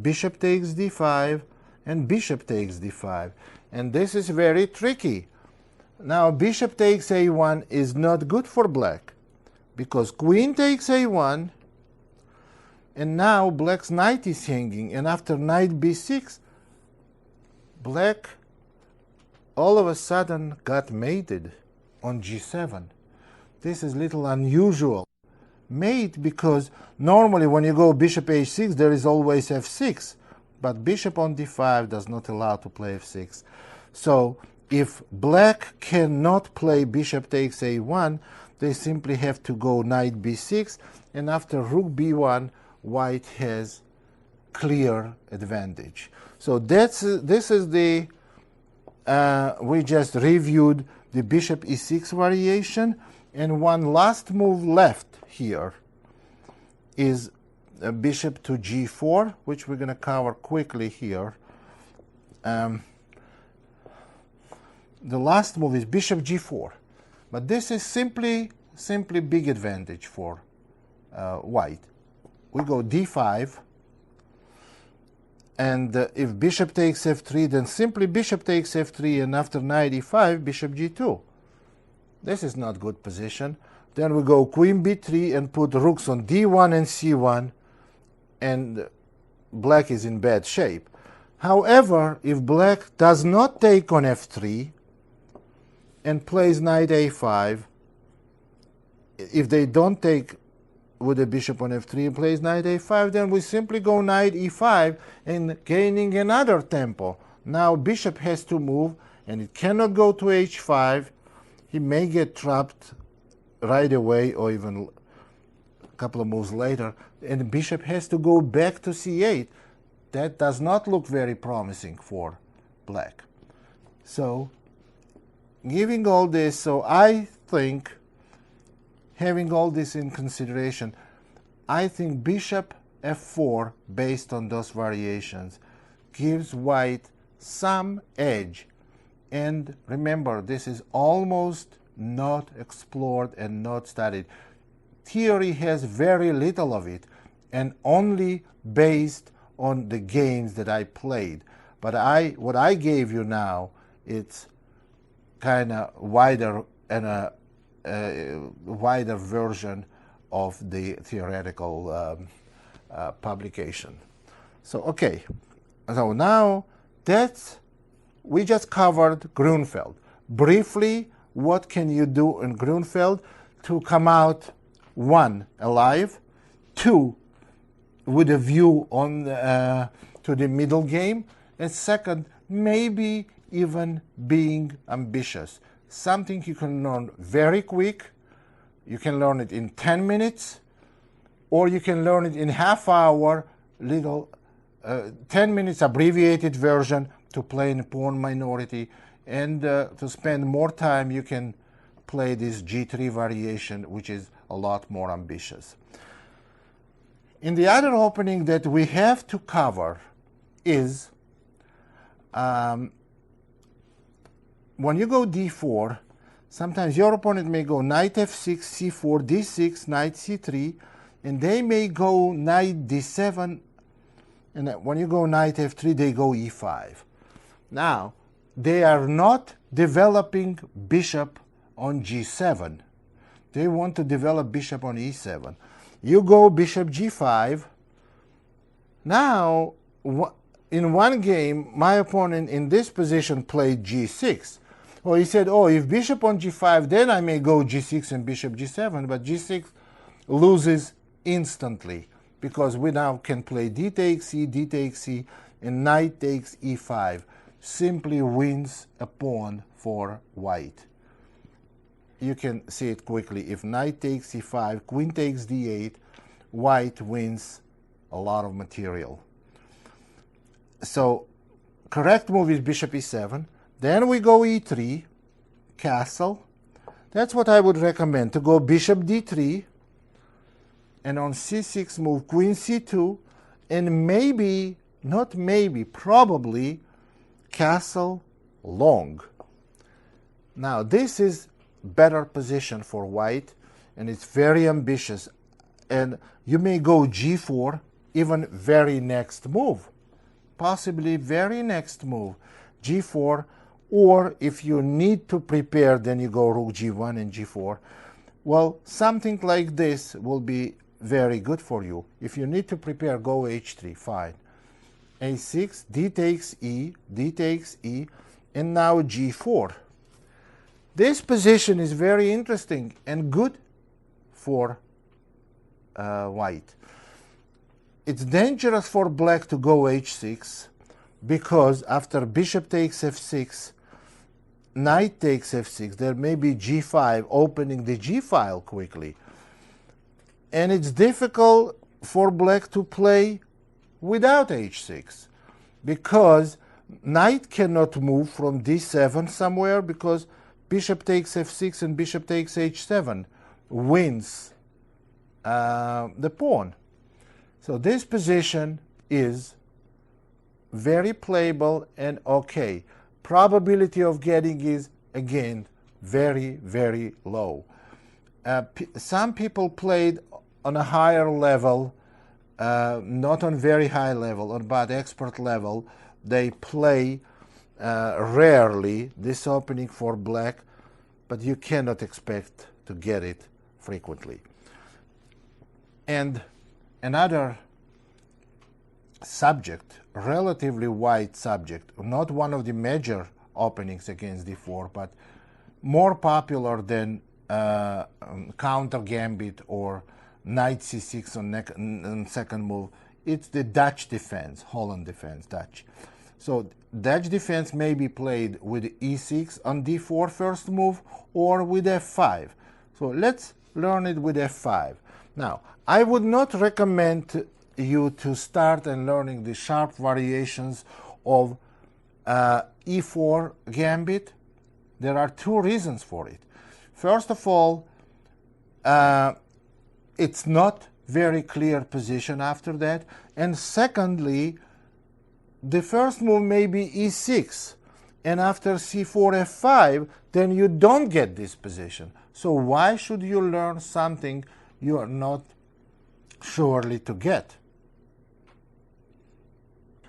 bishop takes d5, and bishop takes d5. And this is very tricky. Now, bishop takes a1 is not good for black, because queen takes a1, and now black's knight is hanging, and after knight b6, black all of a sudden got mated on g7. This is a little unusual. Mate, because normally when you go bishop h6, there is always f6, but bishop on d5 does not allow to play f6. So if black cannot play bishop takes a1, they simply have to go knight b6, and after rook b1, white has clear advantage. So this is the, we just reviewed the bishop e6 variation, and one last move left here is a bishop to g4, which we're going to cover quickly here. The last move is bishop g4, but this is simply big advantage for white. We go d5, and if bishop takes f3, then simply bishop takes f3, and after knight e5, bishop g2. This is not good position. Then we go queen b3 and put rooks on d1 and c1, and black is in bad shape. However, if black does not take on f3 and plays knight a5, if they don't take with the bishop on f3 and plays knight a5, then we simply go knight e5 and gaining another tempo. Now bishop has to move, and it cannot go to h5. He may get trapped right away, or even a couple of moves later, and the bishop has to go back to c8. That does not look very promising for black. So, giving all this, so I think, having all this in consideration, I think bishop f4, based on those variations, gives white some edge. And remember, this is almost not explored and not studied. Theory has very little of it, and only based on the games that I played. But what I gave you now, it's kind of wider and a wider version of the theoretical publication. So okay, so now we just covered Grunfeld. Briefly, what can you do in Grunfeld to come out, one, alive, two, with a view on to the middle game, and second, maybe even being ambitious. Something you can learn very quick. You can learn it in 10 minutes, or you can learn it in half hour, 10 minutes abbreviated version to play in pawn minority, and to spend more time you can play this g3 variation, which is a lot more ambitious. In the other opening that we have to cover is when you go d4, sometimes your opponent may go knight f6, c4, d6, knight c3, and they may go knight d7, and when you go knight f3, they go e5. Now, they are not developing bishop on g7. They want to develop bishop on e7. You go bishop g5. Now, in one game, my opponent in this position played g6. Well, he said, oh, if bishop on g5, then I may go g6 and bishop g7, but g6 loses instantly, because we now can play d takes c, and knight takes e5. Simply wins a pawn for white. You can see it quickly. If knight takes e5, queen takes d8, white wins a lot of material. So, correct move is bishop e7. Then we go e3, castle. That's what I would recommend, to go bishop d3, and on c6 move queen c2, and maybe, not maybe, probably castle long. Now this is better position for white, and it's very ambitious. And you may go g4, even very next move, possibly very next move, g4, or if you need to prepare, then you go rook g1 and g4. Well, something like this will be very good for you. If you need to prepare, go h3, fine. a6, d takes e, and now g4. This position is very interesting and good for white. It's dangerous for black to go h6, because after bishop takes f6, knight takes f6, there may be g5, opening the g file quickly. And it's difficult for black to play without h6, because knight cannot move from d7 somewhere, because bishop takes f6 and bishop takes h7 wins the pawn. So this position is very playable and okay. Probability of getting is, again, very, very low. Some people played on a higher level, not on very high level, but expert level. They play rarely this opening for black, but you cannot expect to get it frequently. And another subject, relatively wide subject, not one of the major openings against d4, but more popular than counter gambit or knight c6 on second move, it's the Dutch defense, Holland defense, Dutch. So Dutch defense may be played with e6 on d4 first move, or with f5. So let's learn it with f5. Now, I would not recommend you to start and learning the sharp variations of e4 gambit. There are two reasons for it. First of all, it's not very clear position after that. And secondly, the first move may be e6, and after c4, f5, then you don't get this position. So why should you learn something you are not surely to get?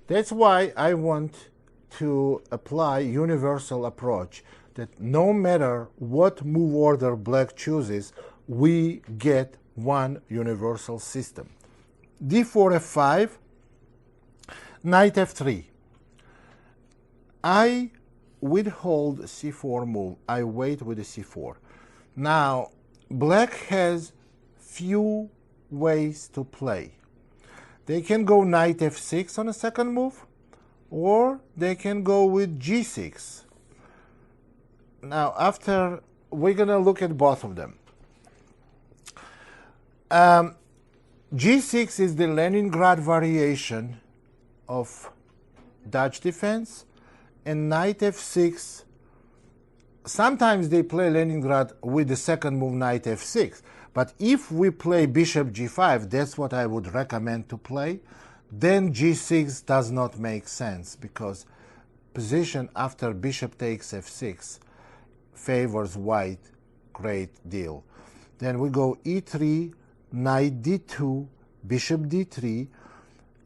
That's why I want to apply universal approach, that no matter what move order black chooses, we get one universal system. d4, f5, knight f3. I withhold c4 move. I wait with the c4. Now, black has few ways to play. They can go knight f6 on a second move, or they can go with g6. Now, after, we're going to look at both of them. g6 is the Leningrad variation of Dutch defense, and knight f6, sometimes they play Leningrad with the second move knight f6. But if we play bishop g5, that's what I would recommend to play, then g6 does not make sense, because position after bishop takes f6 favors white great deal. Then we go e3, knight d2, bishop d3,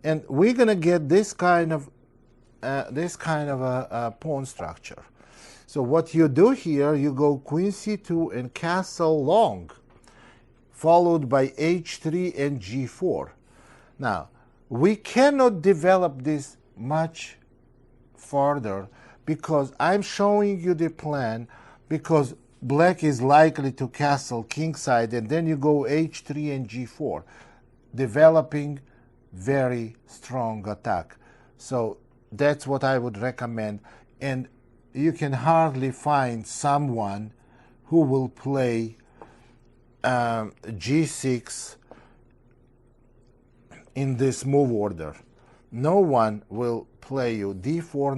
and we're going to get this kind of a pawn structure. So what you do here, you go queen c2 and castle long, followed by h3 and g4. Now, we cannot develop this much further, because I'm showing you the plan, because black is likely to castle kingside, and then you go h3 and g4, developing very strong attack. So that's what I would recommend, and you can hardly find someone who will play g6 in this move order. No one will play you d4,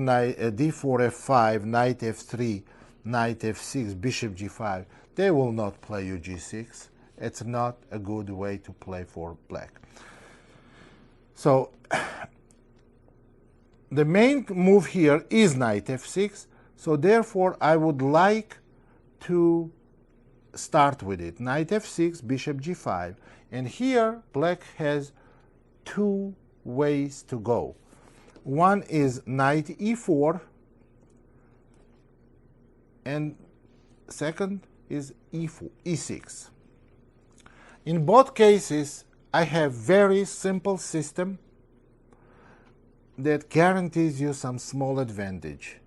d4 f5, knight f3, knight f6, bishop g5. They will not play you g6. It's not a good way to play for black. So the main move here is knight f6. So therefore, I would like to start with it. Knight f6, bishop g5. And here, black has two ways to go. One is knight e4, and second is e4, e6. In both cases, I have very simple system that guarantees you some small advantage.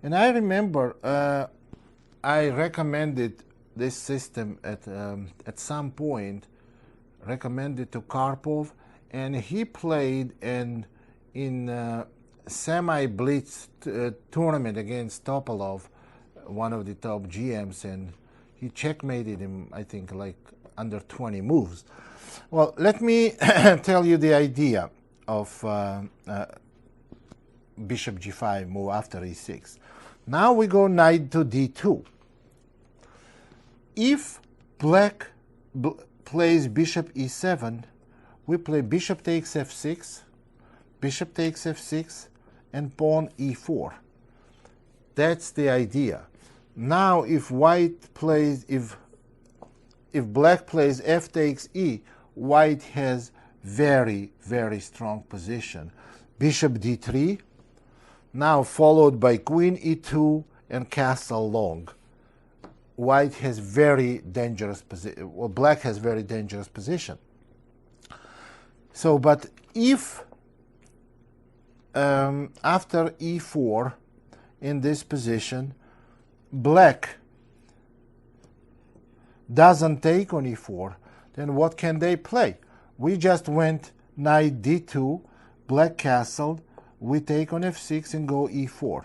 And I remember I recommended this system at some point, recommended to Karpov, and he played in semi-blitz tournament against Topalov, one of the top GMs, and he checkmated him, I think, like under 20 moves. Well, let me tell you the idea of bishop g5 move after e6. Now we go knight to d2. If black plays bishop e7, we play bishop takes f6, bishop takes f6, and pawn e4. That's the idea. Now if white plays, if black plays f takes e, white has very, very strong position. Bishop d3, now followed by queen e2 and castle long. White has very dangerous position. Well, black has very dangerous position. So, but if after e4 in this position, black doesn't take on e4, then what can they play? We just went knight d2, black castled, we take on f6 and go e4.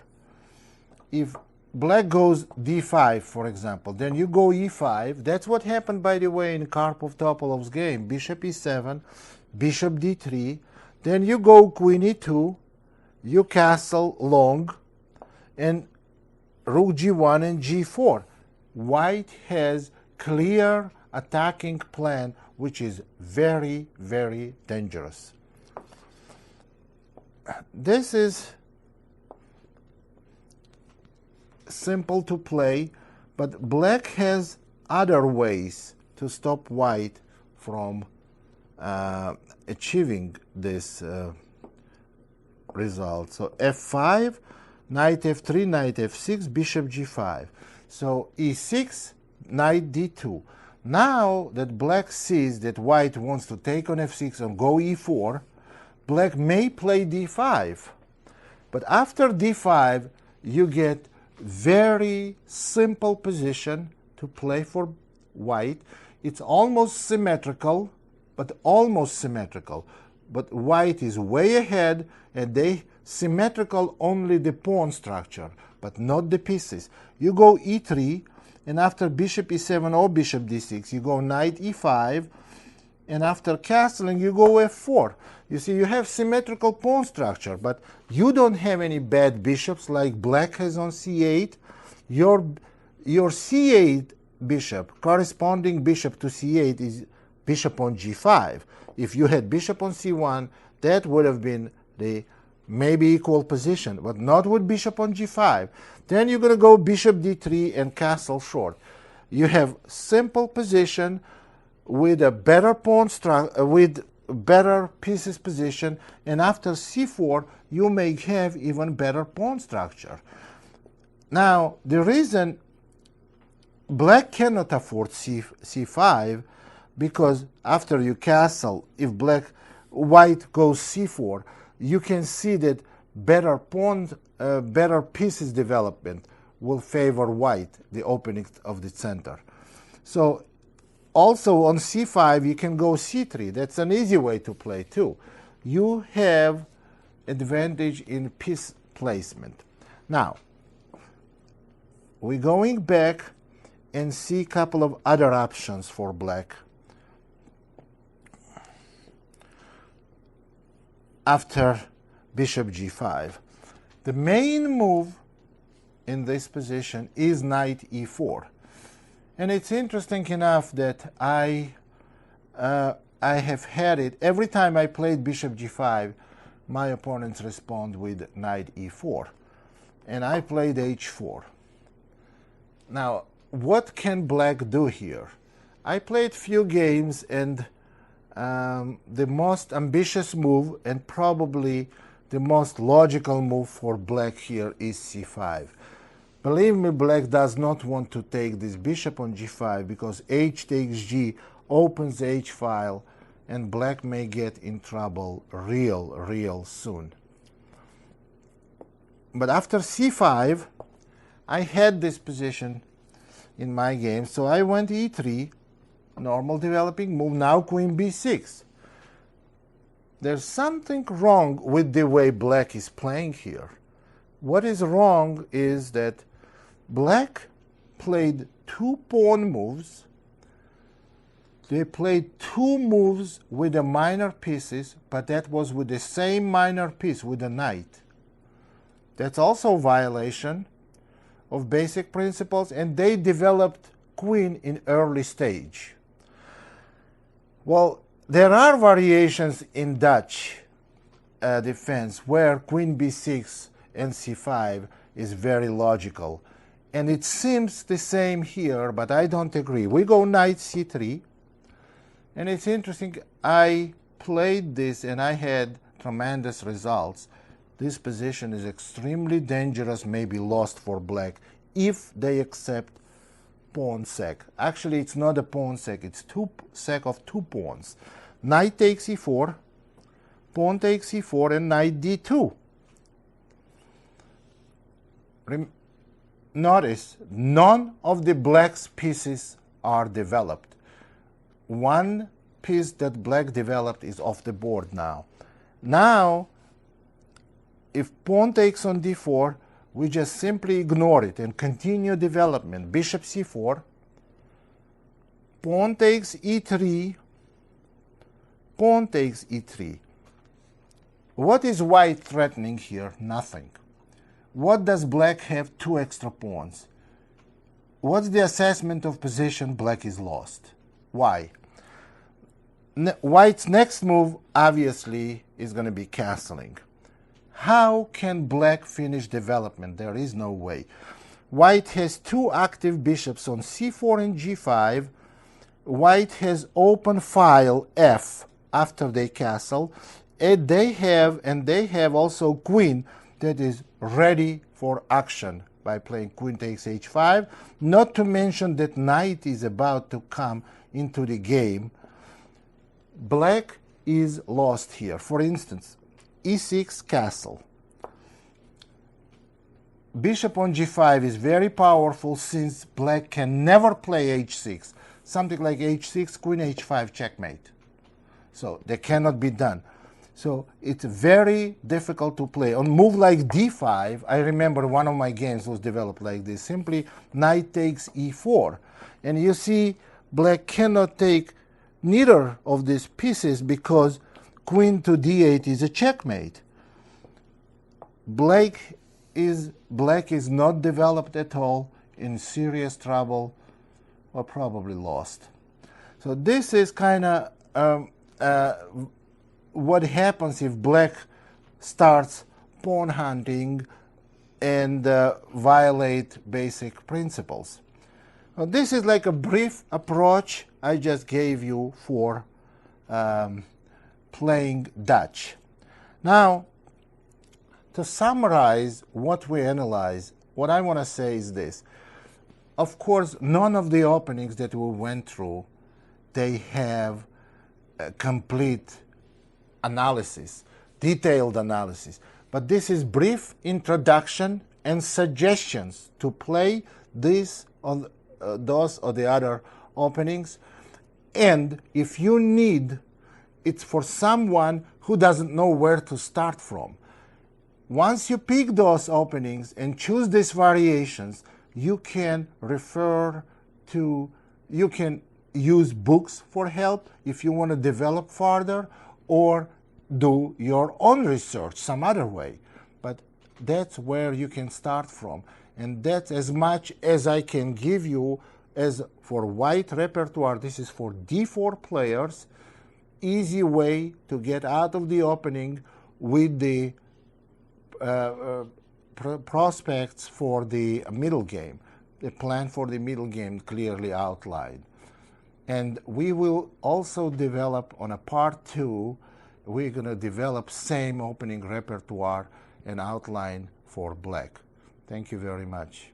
If black goes d5, for example, then you go e5. That's what happened, by the way, in Karpov-Topalov's game. Bishop e7, bishop d3, then you go queen e2, you castle long, and rook g1 and g4. White has clear attacking plan, which is very, very dangerous. This is simple to play, but black has other ways to stop white from achieving this result. So f5, knight f3, knight f6, bishop g5. So e6, knight d2. Now that black sees that white wants to take on f6 and go e4, black may play d5. But after d5, you get very simple position to play for white. It's almost symmetrical, but almost symmetrical. But white is way ahead, and they symmetrical only the pawn structure, but not the pieces. You go e3, and after bishop e7 or bishop d6, you go knight e5, and after castling, you go f4. You see, you have symmetrical pawn structure, but you don't have any bad bishops like black has on c8. Your c8 bishop, corresponding bishop to c8, is bishop on g5. If you had bishop on c1, that would have been the maybe equal position, but not with bishop on g5. Then you're going to go bishop d3 and castle short. You have simple position with a better pawn structure, with better pieces position, and after c4 you may have even better pawn structure. Now the reason black cannot afford c5, because after you castle, if white goes c4, you can see that better pawns, better pieces development will favor white, the opening of the center. So also on c5 you can go c3. That's an easy way to play too. You have advantage in piece placement. Now we're going back and see a couple of other options for black after bishop g5. The main move in this position is knight e4. And it's interesting enough that I have had it every time I played bishop g5, my opponents respond with knight e4, and I played h4. Now, what can black do here? I played few games, and the most ambitious move and probably the most logical move for black here is c5. Believe me, black does not want to take this bishop on g5 because h takes g opens the h file and black may get in trouble real soon. But after c5, I had this position in my game, so I went e3, normal developing move, now queen b6. There's something wrong with the way black is playing here. What is wrong is that black played two pawn moves. They played two moves with the minor pieces, but that was with the same minor piece, with the knight. That's also a violation of basic principles, and they developed queen in early stage. Well, there are variations in Dutch defense where queen b6 and c5 is very logical. And it seems the same here, but I don't agree. We go knight c3, and it's interesting, I played this and I had tremendous results. This position is extremely dangerous, maybe lost for black, if they accept pawn sec. Actually, it's not a pawn sec, it's sec of two pawns. Knight takes e4, pawn takes e4, and knight d2. Notice, none of the black's pieces are developed. One piece that black developed is off the board now. Now, if pawn takes on d4, we just simply ignore it and continue development. Bishop c4, pawn takes e3, pawn takes e3. What is white threatening here? Nothing. What does black have? Two extra pawns. What's the assessment of position? Black is lost. Why? White's next move, obviously, is going to be castling. How can black finish development? There is no way. White has two active bishops on c4 and g5. White has open file f after they castle. And they have also queen that is ready for action by playing queen takes h5. Not to mention that knight is about to come into the game. Black is lost here. For instance, e6 castle. Bishop on g5 is very powerful since black can never play h6. Something like h6, queen h5, checkmate. So that cannot be done. So it's very difficult to play. On move like d5, I remember one of my games was developed like this. Simply knight takes e4. And you see black cannot take neither of these pieces because queen to d8 is a checkmate. Black is not developed at all, in serious trouble, or probably lost. So this is kind of what happens if black starts pawn hunting and violate basic principles. Now, this is like a brief approach I just gave you for playing Dutch. Now, to summarize what we analyze, what I want to say is this. Of course, none of the openings that we went through, they have a complete analysis, detailed analysis. But this is brief introduction and suggestions to play this or those or the other openings. And if you need, it's for someone who doesn't know where to start from. Once you pick those openings and choose these variations, you can refer to, you can use books for help if you want to develop further, or do your own research some other way. But that's where you can start from. And that's as much as I can give you as for white repertoire. This is for d4 players. Easy way to get out of the opening with the prospects for the middle game. The plan for the middle game clearly outlined. And we will also develop on a part 2, we're going to develop same opening repertoire and outline for black. Thank you very much.